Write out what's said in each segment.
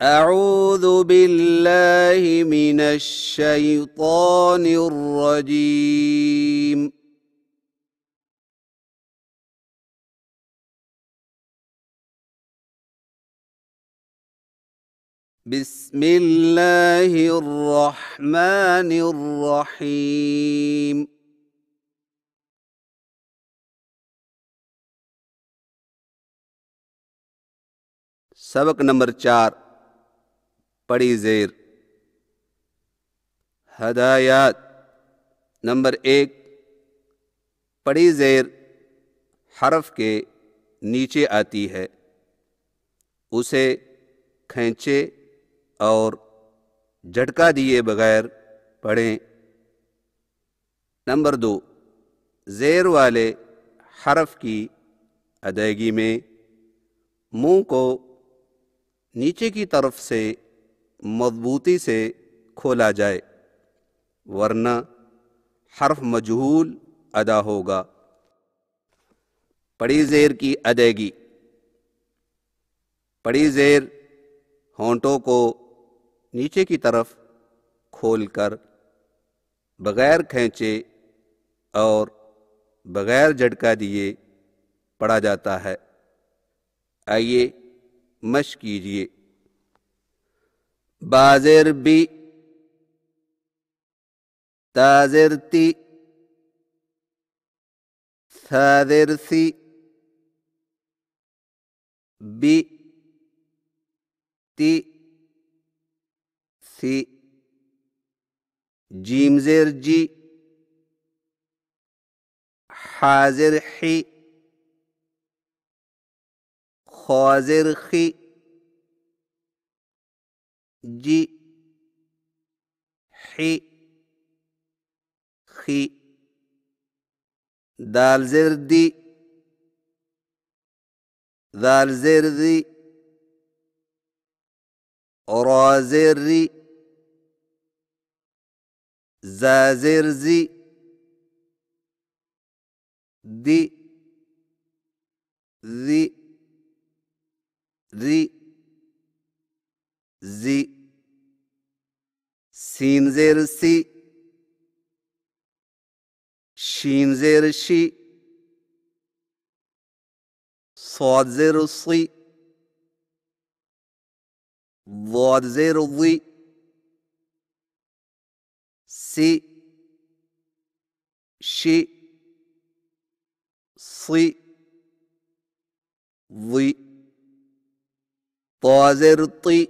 अऊज़ु बिल्लाहि मिनश शैतानिर रजीम। बिस्मिल्लाहिर रहमानिर रहीम। सबक नंबर 4, पड़ी ज़ेर। हदायत। नंबर 1, पड़ी ज़ेर हरफ के नीचे आती है, उसे खींचे और झटका दिए बगैर पढ़ें। नंबर 2, ज़ेर वाले हरफ की अदायगी में मुंह को नीचे की तरफ से मजबूती से खोला जाए, वरना हर्फ मजहूल अदा होगा। पड़ी ज़ेर की अदायगी। पड़ी ज़ेर होंठों को नीचे की तरफ खोलकर बगैर खींचे और बगैर झटका दिए पढ़ा जाता है। आइए मश्क कीजिए। बाज़ेर बी, ताज़ेर ती, साज़ेर सी, बी, ती, सी, जीम ज़ेर जी, हाज़ेर ही, ख्वाज़ेर खी, जी, ही, खी, दाल ज़ेर दी, दाल ज़ेर दी, रा ज़ेर री, जा ज़ेर जी, दी, ज़ी, री, जी, सीन ज़ेर सी, शीन ज़ेर शी, स्वाद ज़ेर सी, वाद ज़ेर वी, सी, शी, सी, वी, ता ज़ेर ती,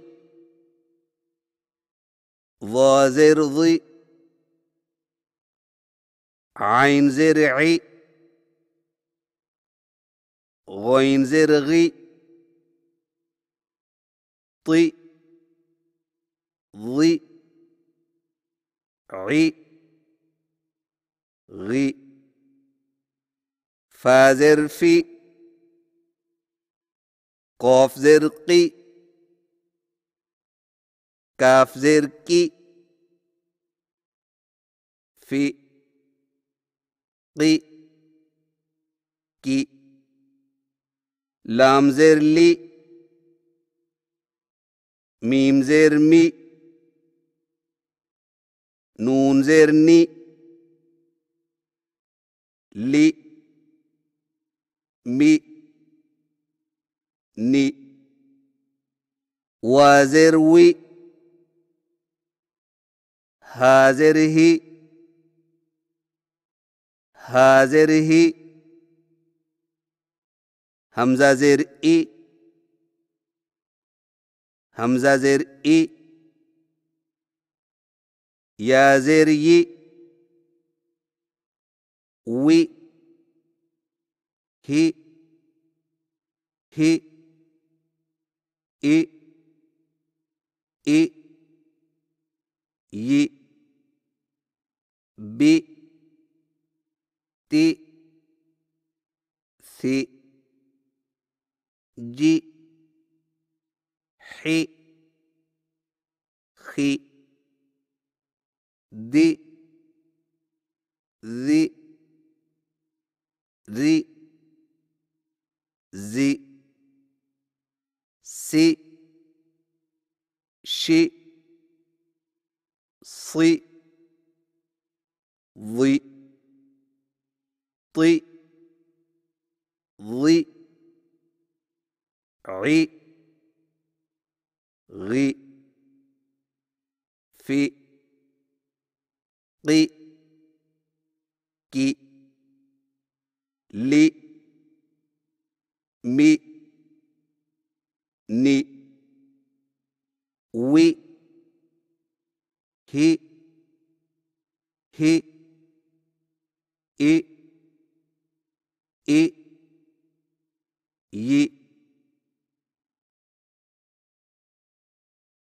वा ज़ेर वी, आइन ज़ेर ई, गैन ज़ेर गी, ती, वी, ई, गी, फा ज़ेर फी, क़ाफ ज़ेर की, काफ ज़ेर की, फी, की, लाम ज़ेर ली, मीम ज़ेर मी, नून ज़ेर नी, ली, मी, नी, वा ज़ेर वी, हा ज़ेर ही, हा ज़ेर ही, हमज़ा ज़ेर ई, हमज़ा ज़ेर ई, या ज़ेर यी, वी, ही, ही, ई, ई, यी, बी, ती, सी, जी, ही, खी, दी, ज़ी, री, जी, सी, شي صي ضي طي ضي عي غي في قي كي لي مي ني وي هي اي اي ي